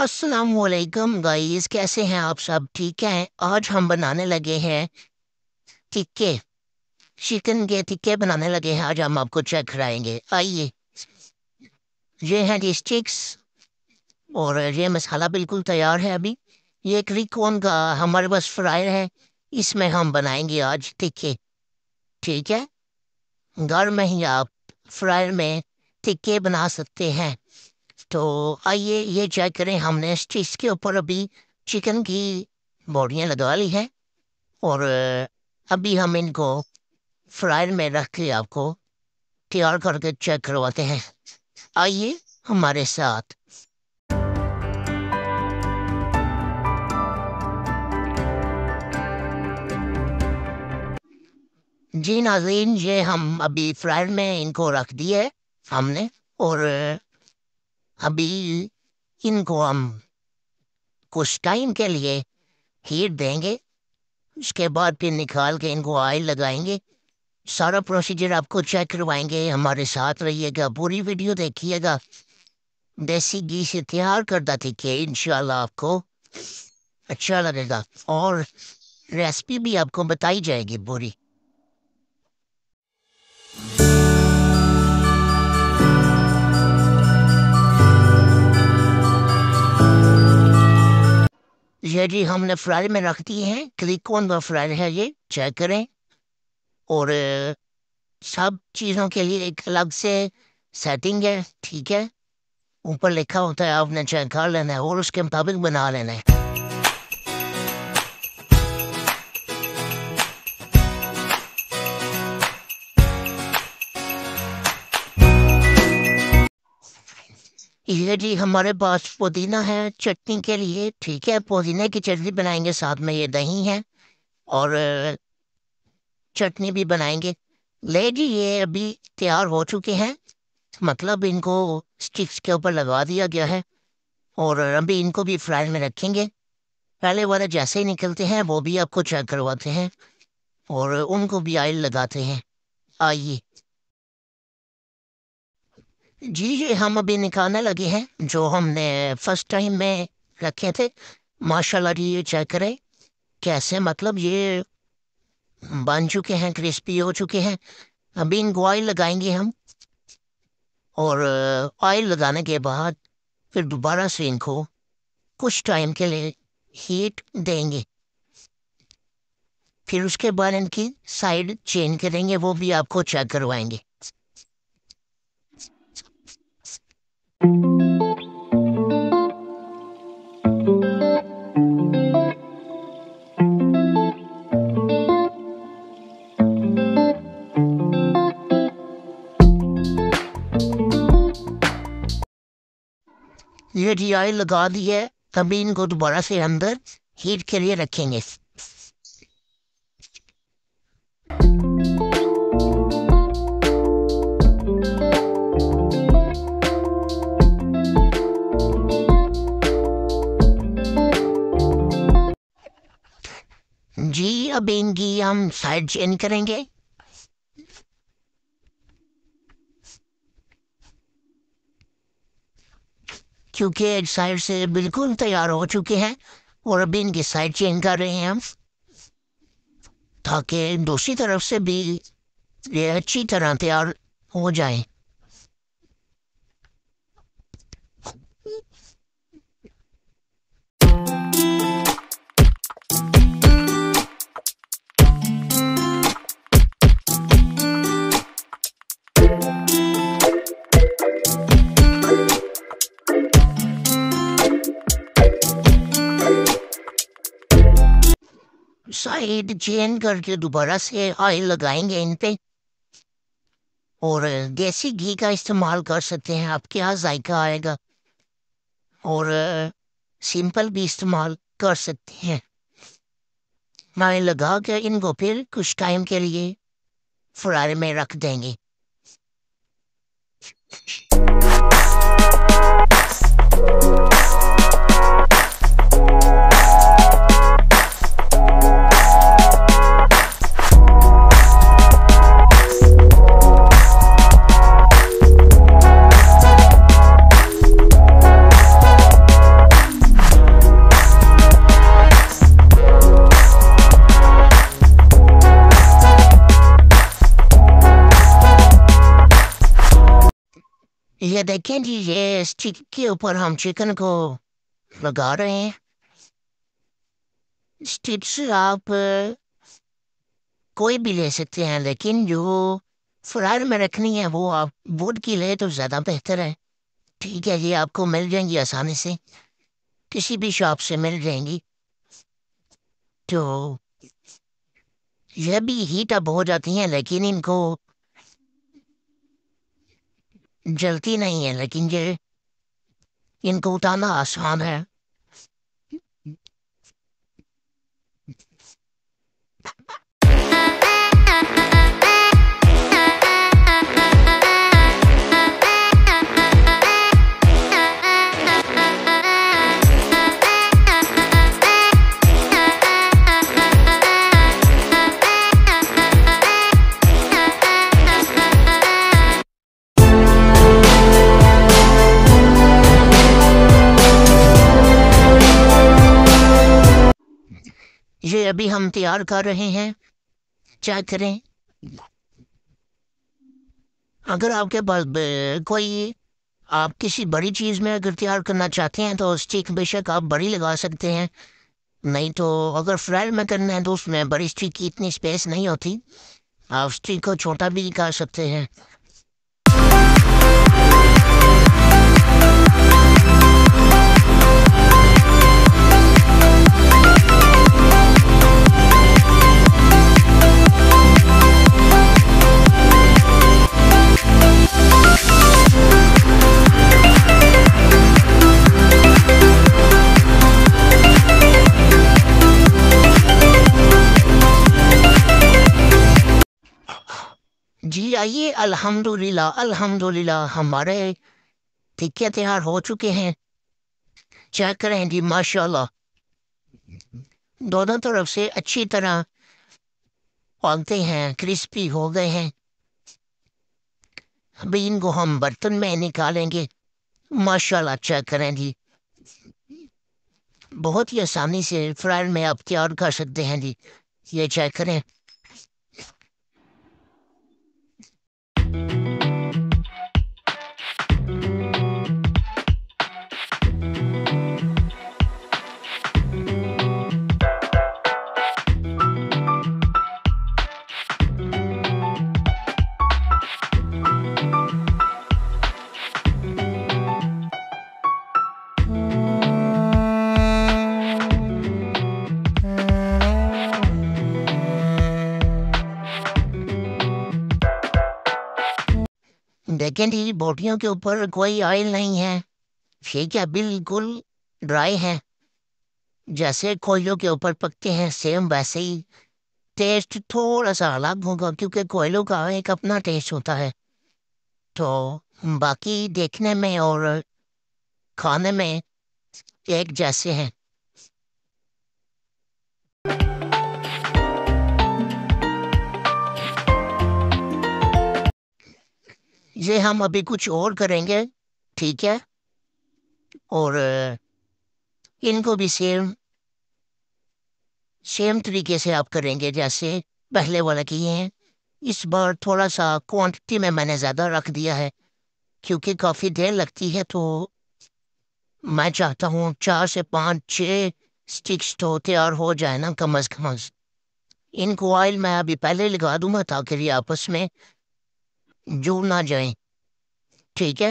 अस्सलामुअलैकुम गाइस, कैसे हैं आप सब? ठीक हैं। आज हम बनाने लगे हैं टिक्के। चिकन के टिक्के बनाने लगे हैं। आज हम आपको चेक कराएंगे। आइए, ये हैं जी स्टिक्स और ये मसाला बिल्कुल तैयार है अभी। ये क्रिकॉन का हमारे पास फ्रायर है, इसमें हम बनाएंगे आज टिक्के। ठीक है, घर में ही आप फ्रायर में टिक्के बना सकते हैं। तो आइए ये चेक करें। हमने स्टिक्स के ऊपर अभी चिकन की बोटियाँ लगा ली है और अभी हम इनको फ्रायर में रख के आपको तैयार करके चेक करवाते हैं। आइए हमारे साथ। जी नाज़रीन, ये हम अभी फ्रायर में इनको रख दिए हमने और अभी इनको हम कुछ टाइम के लिए हीट देंगे। उसके बाद फिर निकाल के इनको ऑयल लगाएंगे। सारा प्रोसीजर आपको चेक करवाएंगे। हमारे साथ रहिएगा, पूरी वीडियो देखिएगा। देसी घी से तैयार करता थी कि इंशाल्लाह आपको अच्छा लगेगा और रेसिपी भी आपको बताई जाएगी पूरी। ये जी हमने फ्राई में रख दी है। क्लिकॉन का फ्राई है, ये चेक करें। और सब चीज़ों के लिए एक अलग से सेटिंग है। ठीक है, ऊपर लिखा होता है, आपने चेक कर लेना है और उसके मुताबिक बना लेना है। ये जी हमारे पास पुदीना है चटनी के लिए। ठीक है, पुदीने की चटनी बनाएंगे, साथ में ये दही है और चटनी भी बनाएंगे। ले जी, ये अभी तैयार हो चुके हैं, मतलब इनको स्टिक्स के ऊपर लगा दिया गया है और अभी इनको भी फ्राई में रखेंगे। पहले वाले जैसे ही निकलते हैं वो भी आपको चेक करवाते हैं और उनको भी ऑयल लगाते हैं। आइए जी, ये हम अभी निकालने लगे हैं जो हमने फर्स्ट टाइम में रखे थे। माशाल्लाह जी, ये चेक करें कैसे, मतलब ये बन चुके हैं, क्रिस्पी हो चुके हैं। अभी इनको ऑयल लगाएंगे हम और ऑयल लगाने के बाद फिर दोबारा से इनको कुछ टाइम के लिए हीट देंगे। फिर उसके बाद इनकी साइड चेंज करेंगे, वो भी आपको चेक करवाएंगे। ये जी ऑयल लगा दी है, तभी इनको दोबारा से अंदर हीट के लिए रखेंगे। जी अब इनकी हम साइड चेंज करेंगे। क्योंकि एक साइड से बिल्कुल तैयार हो चुके हैं और अभी इनकी साइड चेंज कर रहे हैं हम, ताकि दूसरी तरफ से भी ये अच्छी तरह तैयार हो जाए। साइड चेंज करके दोबारा से ऑयल लगाएंगे इन पे और देसी घी का इस्तेमाल कर सकते हैं, आपके यहाँ जायका आएगा। और सिंपल भी इस्तेमाल कर सकते हैं। ऑयल लगा के इनको फिर कुछ टाइम के लिए फ्राई में रख देंगे। ये देखें जी, ये स्टिक के ऊपर हम चिकन को लगा रहे हैं। स्टिक्स आप कोई भी ले सकते हैं, लेकिन जो फ्रायर में रखनी है वो आप वुड की ले तो ज़्यादा बेहतर है। ठीक है, ये आपको मिल जाएंगी आसानी से, किसी भी शॉप से मिल जाएंगी। तो यह भी हीट अप हो जाती हैं, लेकिन इनको जलती नहीं है, लेकिन ये इनको उतारना आसान है। ये अभी हम तैयार कर रहे हैं, चेक करें। अगर आपके पास कोई आप किसी बड़ी चीज़ में अगर तैयार करना चाहते हैं तो स्टिक बेशक आप बड़ी लगा सकते हैं। नहीं तो अगर फ्राई में करना है तो उसमें बड़ी स्टिक की इतनी स्पेस नहीं होती, आप स्टिक को छोटा भी कर सकते हैं। जी आइए, अल्हम्दुलिल्लाह अल्हम्दुलिल्लाह हमारे टिक्के तैयार हो चुके हैं। चेक करें जी, माशाल्लाह दोनों तरफ से अच्छी तरह पकते हैं, क्रिस्पी हो गए हैं। अभी इनको हम बर्तन में निकालेंगे। माशाल्लाह चेक करें जी, बहुत ही आसानी से फ्रायर में आप तैयार कर सकते हैं जी। ये चेक करें। देखें जी, बोटियों के ऊपर कोई ऑयल नहीं है, ठीक है, बिल्कुल ड्राई है। जैसे कोयलों के ऊपर पकते हैं सेम वैसे ही। टेस्ट थोड़ा सा अलग होगा क्योंकि कोयलों का एक अपना टेस्ट होता है। तो बाकी देखने में और खाने में एक जैसे हैं। ये हम अभी कुछ और करेंगे, ठीक है। और इनको भी सेम सेम तरीके से आप करेंगे जैसे पहले वाला किए हैं। इस बार थोड़ा सा क्वांटिटी में मैंने ज़्यादा रख दिया है क्योंकि काफ़ी देर लगती है। तो मैं चाहता हूँ 4 से 5 6 स्टिक्स तो तैयार हो जाए ना, कम अज़ कम। इनको ऑयल मैं अभी पहले लगा दूंगा ताकि ये आपस में जुड़ ना जाए, ठीक है।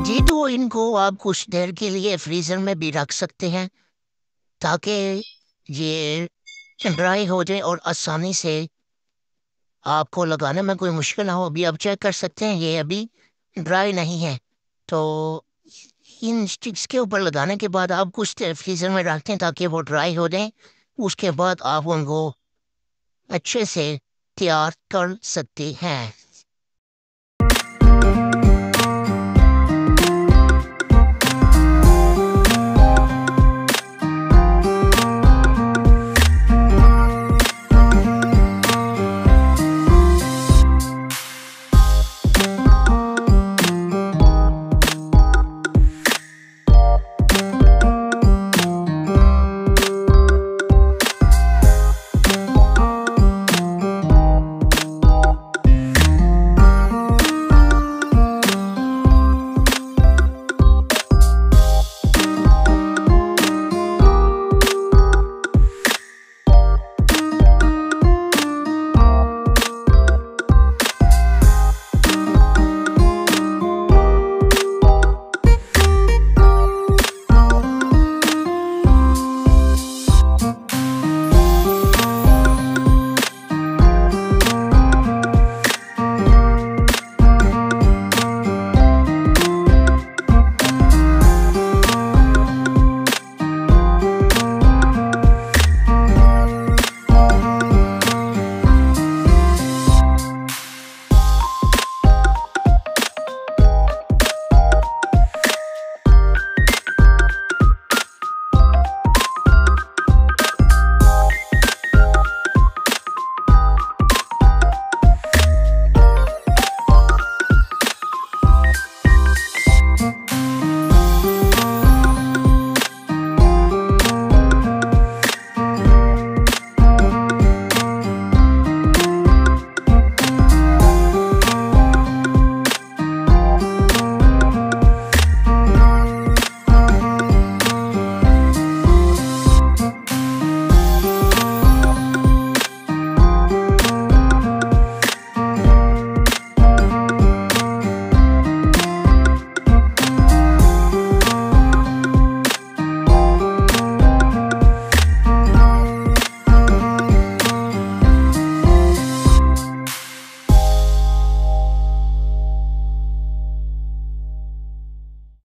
जी तो इनको आप कुछ देर के लिए फ्रीज़र में भी रख सकते हैं ताकि ये ड्राई हो जाए और आसानी से आपको लगाने में कोई मुश्किल ना हो। अभी आप चेक कर सकते हैं ये अभी ड्राई नहीं है। तो इन स्टिक्स के ऊपर लगाने के बाद आप कुछ देर फ्रीज़र में रखते हैं ताकि वो ड्राई हो जाए। उसके बाद आप उनको अच्छे से तैयार कर सकते हैं।